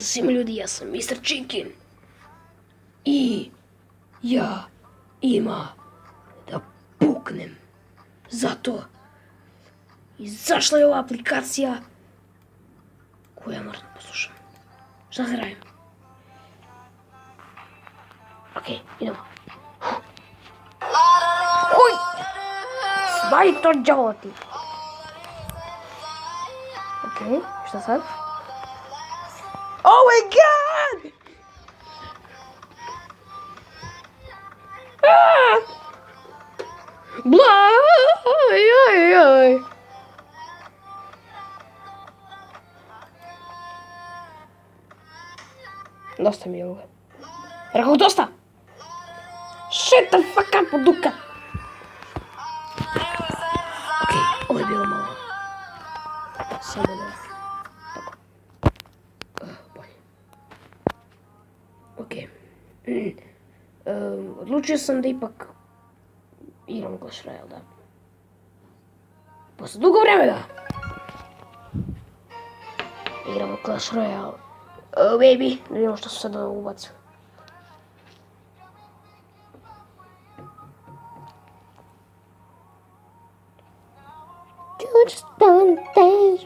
Svim ljudi, ja sam Mr. Chicken. I ja ima da puknem. Zato izašla je ova aplikacija koju ja moram da poslušam. Šta se radim? Okej, idemo. Huj! Svaj to džavoti. Okej, šta sad? Oh my god! Ah! Bla! Oj. Dosta mi je ovoga. Rekao dosta! Shut the fuck up, duka! Okej, ovo je bilo malo. Samo da... bolje. Okej. Odlučio sam da ipak igram Clash Royale, da. Posle dugo vremena igramo Clash Royale. Oh baby, da vidimo što su sad ubacio.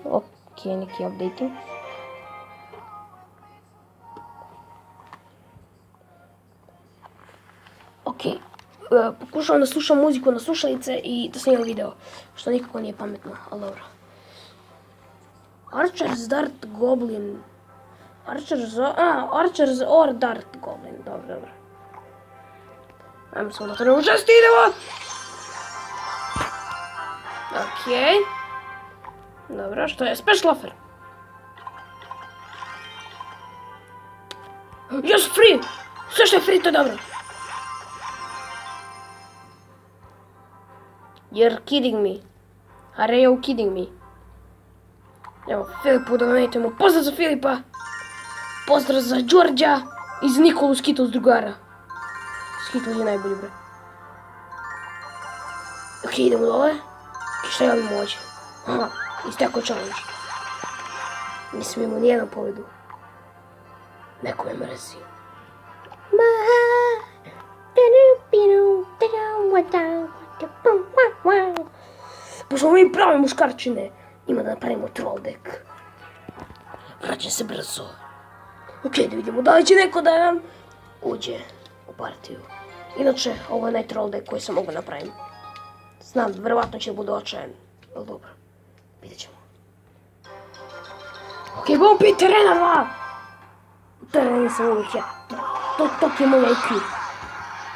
Okej, neki updating. Okej, pokušavam da slušam muziku na slušalice i da snimam video, što nikako nije pametno, ali dobro. Archers, Dart, Goblin. Archers or Dart, Goblin, dobro. Ajmo samo da to ne učesti, idemo! Okej. Dobro, što je? Special offer. Yes, free! Sve što je free, to je dobro. You're kidding me. Are you kidding me? Evo, Filipu da nametemo. Pozdrav za Filipa. Pozdrav za Đorđa iz Nikolu Skittles drugara. Skittles je najbolji, bre. Okej, idemo dole. Šta imamo ovdje? Aha, isteko challenge. Nisam imao nijednu pobedu. Neko me mrzi. Pošto mi prave muškarčine, ima da napravimo troll deck. Vraćam se brzo. Okej, da vidimo da li će neko da nam uđe u partiju. Inače, ovo je najtroll deck koji sam mogu napraviti. Znam, verovatno će budu očajan, ali dobro, vidjet ćemo. Okej, bombi, terena 2! Terena nisam uvijek ja. To je moj IQ.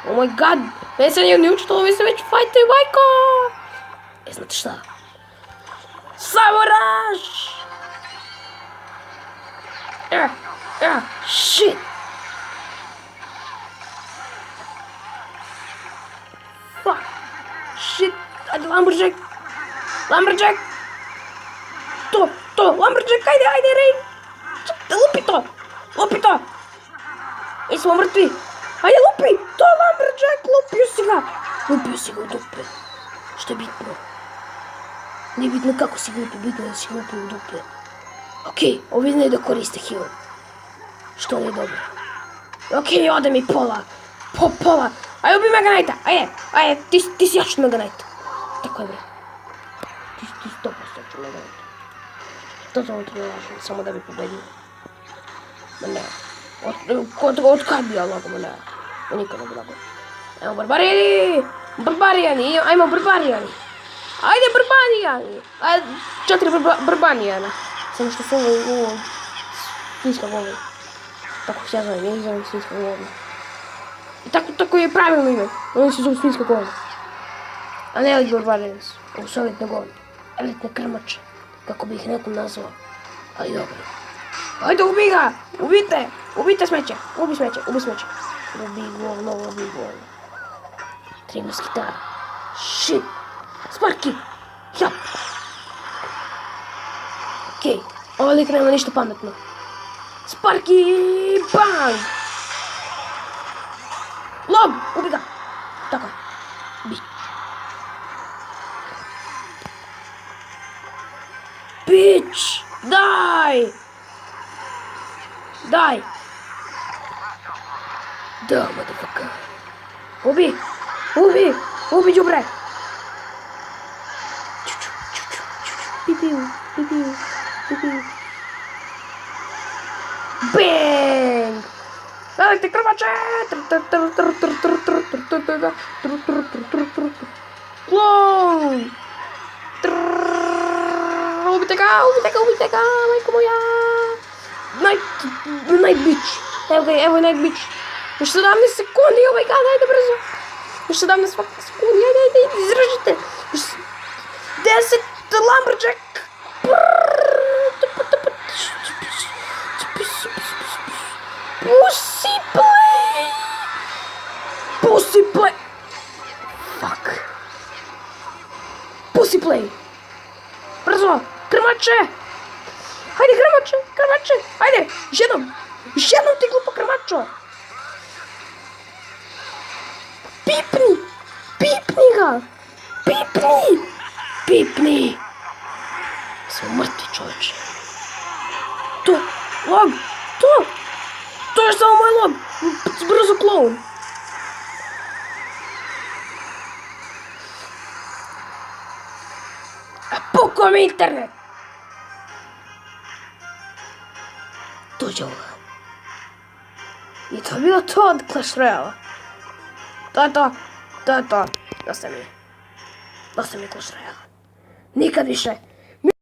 Oh my god, ne sam nije ni učito, ovi se već fajtaju, majko! Znate šta? Samo raš! Shit! Fuck! Shit! Ajde, Lumberjack! To! Lumberjack, ajde, Rain! Lupi to! Ej, smo mrtvi! Ajde, lupi! To, Lumberjack, lupio si ga u dupe. Što je bitno? Nije bitno kako si ga lupio, bitno da si ga lupio u dupe. Okej, ovi znaju da koriste heal. Što nije dobro. Okej, ode mi pola. Pola. Ajde, ubi Mega Knighta. Ajde, ti si jači Mega Knight. Tako je, bre. Ti 100% jači Mega Knight. Totalno to ne lažem, samo da bi pobedio. Ma ne. Od kad bi ja lago, ma ne. Ma nikad ne bi lago. Evo, barbarijani. Ajmo, barbarijani. Ajde, barbarijani. Ajde, 4 barbarijana. Samo što su ovo svinjska govna. Tako se ja zovem, ja zovem svinjska govna. I tako je pravilno ime. Oni se zovu svinjska govna. A ne elite barbarians. Ovo su elitne govne. Elitne krmače. Kako bi ih nekom nazvao. Ali dobro. Ajde, ubi ga! Ubite smeće! Ubi smeće! Ubi govno. 3 musketara. Shit! Sparky! Jap! Okej, ovaj lik nema ništa pametno. Sparky! Bang! Lob! Ubi ga! Tako je. Ubi. Bitch! Die! Daj! Da, motherfucker. Ubi! Ubi! Ubi, đubre! Pipiu, pipiu, pipiu. Bang! Daj, ty krwacze! Klon! Ubiteka, majko moja! Night Beach! Evo Night Beach! Još 17 sekundi, oh my god, ajde brzo! Još 17 sekundi, ajde, izražite! 10, Lumberjack! Pussy play! Pussy play! Fuck! Pussy play! Brzo! Krmače! Hajde, krmače! Hajde! Još jednom ti glupo krmačo! Pipni ga! Pipni! Smo mrtvi, čovječe. To! Log! To je samo moj log! Brzo, klon! A pukao mi internet! Dođe ovoga. I to je bilo to od Clash Royale. To je to. Dosta mi je Clash Royale. Nikad više